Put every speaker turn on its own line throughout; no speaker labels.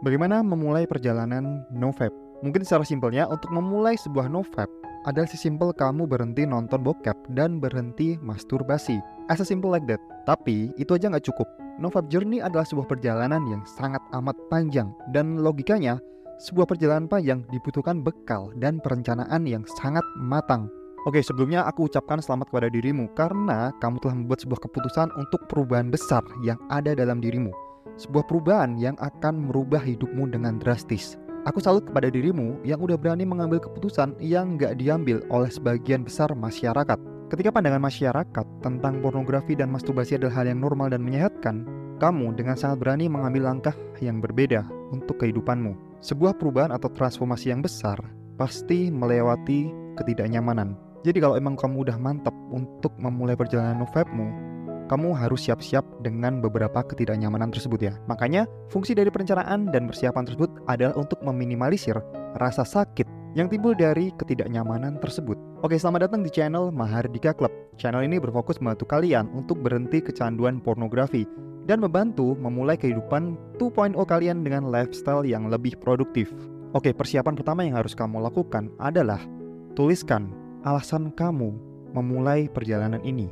Bagaimana memulai perjalanan nofap? Mungkin secara simpelnya, untuk memulai sebuah nofap adalah sesimpel kamu berhenti nonton bokep dan berhenti masturbasi. As a simple like that. Tapi itu aja nggak cukup. Nofap journey adalah sebuah perjalanan yang sangat amat panjang, dan logikanya sebuah perjalanan panjang dibutuhkan bekal dan perencanaan yang sangat matang. Oke, sebelumnya aku ucapkan selamat kepada dirimu karena kamu telah membuat sebuah keputusan untuk perubahan besar yang ada dalam dirimu. Sebuah perubahan yang akan merubah hidupmu dengan drastis. Aku salut kepada dirimu yang udah berani mengambil keputusan yang gak diambil oleh sebagian besar masyarakat. Ketika pandangan masyarakat tentang pornografi dan masturbasi adalah hal yang normal dan menyehatkan, kamu dengan sangat berani mengambil langkah yang berbeda untuk kehidupanmu. Sebuah perubahan atau transformasi yang besar pasti melewati ketidaknyamanan. Jadi kalau emang kamu udah mantap untuk memulai perjalanan nofapmu, kamu harus siap-siap dengan beberapa ketidaknyamanan tersebut ya. Makanya fungsi dari perencanaan dan persiapan tersebut adalah untuk meminimalisir rasa sakit yang timbul dari ketidaknyamanan tersebut. Oke, selamat datang di channel Mahardika Club. Channel ini berfokus membantu kalian untuk berhenti kecanduan pornografi dan membantu memulai kehidupan 2.0 kalian dengan lifestyle yang lebih produktif. Oke, persiapan pertama yang harus kamu lakukan adalah tuliskan alasan kamu memulai perjalanan ini.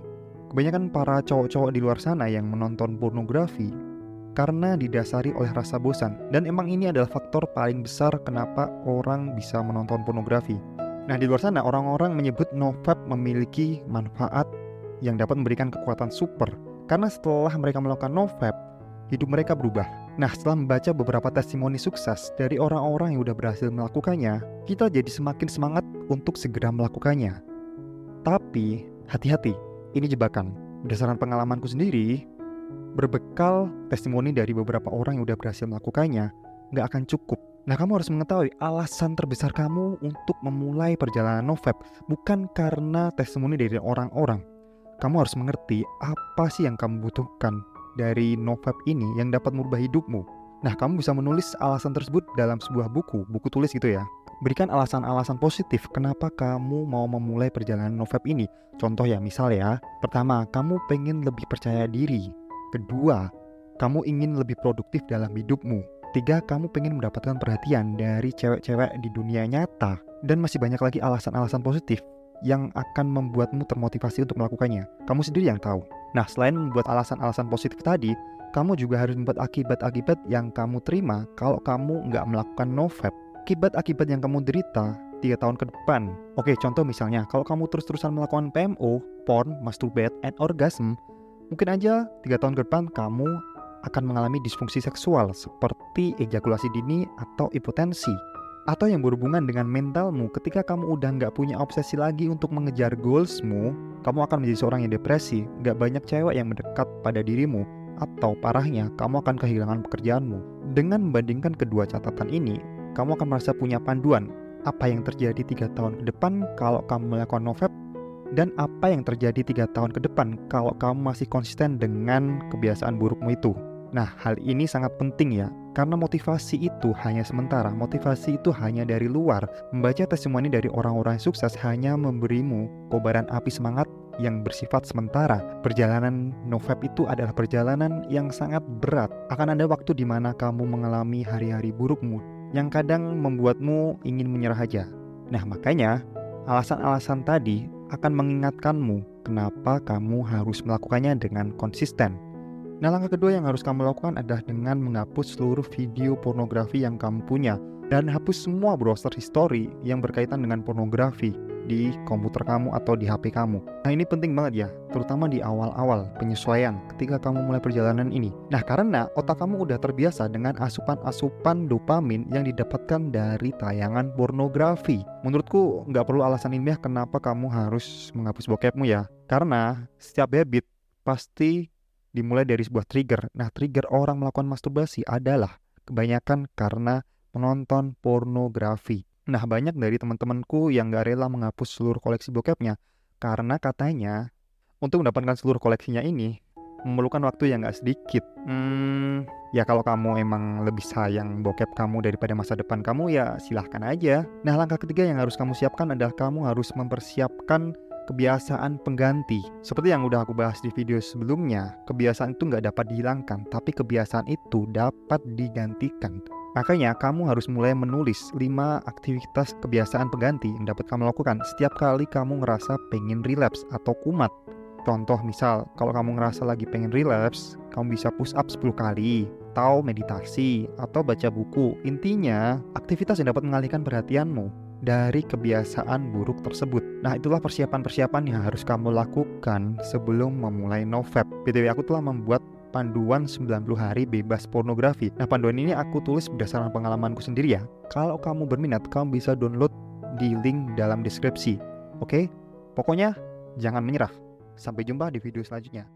Kebanyakan para cowok-cowok di luar sana yang menonton pornografi karena didasari oleh rasa bosan. Dan emang ini adalah faktor paling besar kenapa orang bisa menonton pornografi. Nah, di luar sana orang-orang menyebut nofap memiliki manfaat yang dapat memberikan kekuatan super. Karena setelah mereka melakukan nofap, hidup mereka berubah. Nah, setelah membaca beberapa testimoni sukses dari orang-orang yang udah berhasil melakukannya, kita jadi semakin semangat untuk segera melakukannya. Tapi, hati-hati, ini jebakan. Berdasarkan pengalamanku sendiri, berbekal testimoni dari beberapa orang yang udah berhasil melakukannya, nggak akan cukup. Nah, kamu harus mengetahui alasan terbesar kamu untuk memulai perjalanan nofap bukan karena testimoni dari orang-orang. Kamu harus mengerti apa sih yang kamu butuhkan dari nofap ini yang dapat merubah hidupmu. Nah, kamu bisa menulis alasan tersebut dalam sebuah buku tulis gitu ya. Berikan alasan-alasan positif kenapa kamu mau memulai perjalanan nofap ini. Contoh ya, misal ya, pertama, kamu pengen lebih percaya diri. Kedua, kamu ingin lebih produktif dalam hidupmu. Tiga, kamu pengen mendapatkan perhatian dari cewek-cewek di dunia nyata. Dan masih banyak lagi alasan-alasan positif yang akan membuatmu termotivasi untuk melakukannya. Kamu sendiri yang tahu. Nah, selain membuat alasan-alasan positif tadi, kamu juga harus membuat akibat-akibat yang kamu terima kalau kamu nggak melakukan nofap. Akibat-akibat yang kamu derita 3 tahun ke depan. Oke, contoh misalnya, kalau kamu terus-terusan melakukan PMO, porn, masturbate, and orgasm, mungkin aja 3 tahun ke depan kamu akan mengalami disfungsi seksual seperti ejakulasi dini atau impotensi. Atau yang berhubungan dengan mentalmu. Ketika kamu udah nggak punya obsesi lagi untuk mengejar goalsmu, kamu akan menjadi seorang yang depresi, nggak banyak cewek yang mendekat pada dirimu, atau parahnya, kamu akan kehilangan pekerjaanmu. Dengan membandingkan kedua catatan ini, kamu akan merasa punya panduan apa yang terjadi 3 tahun ke depan kalau kamu melakukan nofap, dan apa yang terjadi 3 tahun ke depan kalau kamu masih konsisten dengan kebiasaan burukmu itu. Nah, hal ini sangat penting ya, karena motivasi itu hanya sementara, motivasi itu hanya dari luar. Membaca testimoni dari orang-orang yang sukses hanya memberimu kobaran api semangat yang bersifat sementara. Perjalanan nofap itu adalah perjalanan yang sangat berat. Akan ada waktu di mana kamu mengalami hari-hari burukmu yang kadang membuatmu ingin menyerah aja. Nah, makanya alasan-alasan tadi akan mengingatkanmu kenapa kamu harus melakukannya dengan konsisten. Nah, langkah kedua yang harus kamu lakukan adalah dengan menghapus seluruh video pornografi yang kamu punya dan hapus semua browser history yang berkaitan dengan pornografi di komputer kamu atau di HP kamu. Nah, ini penting banget ya, terutama di awal-awal penyesuaian ketika kamu mulai perjalanan ini. Nah, karena otak kamu udah terbiasa dengan asupan-asupan dopamin yang didapatkan dari tayangan pornografi. Menurutku nggak perlu alasan ilmiah kenapa kamu harus menghapus bokepmu ya. Karena setiap habit pasti dimulai dari sebuah trigger. Nah, trigger orang melakukan masturbasi adalah kebanyakan karena menonton pornografi. Nah, banyak dari teman-temanku yang gak rela menghapus seluruh koleksi bokepnya karena katanya untuk mendapatkan seluruh koleksinya ini memerlukan waktu yang gak sedikit. Ya kalau kamu emang lebih sayang bokep kamu daripada masa depan kamu, ya silahkan aja. Nah, langkah ketiga yang harus kamu siapkan adalah kamu harus mempersiapkan kebiasaan pengganti. Seperti yang udah aku bahas di video sebelumnya, kebiasaan itu nggak dapat dihilangkan, tapi kebiasaan itu dapat digantikan. Makanya kamu harus mulai menulis 5 aktivitas kebiasaan pengganti yang dapat kamu lakukan setiap kali kamu ngerasa pengen relapse atau kumat. Contoh misal, kalau kamu ngerasa lagi pengen relapse, kamu bisa push up 10 kali, atau meditasi, atau baca buku. Intinya, aktivitas yang dapat mengalihkan perhatianmu dari kebiasaan buruk tersebut. Nah, itulah persiapan-persiapan yang harus kamu lakukan sebelum memulai NoFap. BTW, aku telah membuat panduan 90 hari bebas pornografi. Nah, panduan ini aku tulis berdasarkan pengalamanku sendiri ya. Kalau kamu berminat, kamu bisa download di link dalam deskripsi. Oke? Pokoknya jangan menyerah. Sampai jumpa di video selanjutnya.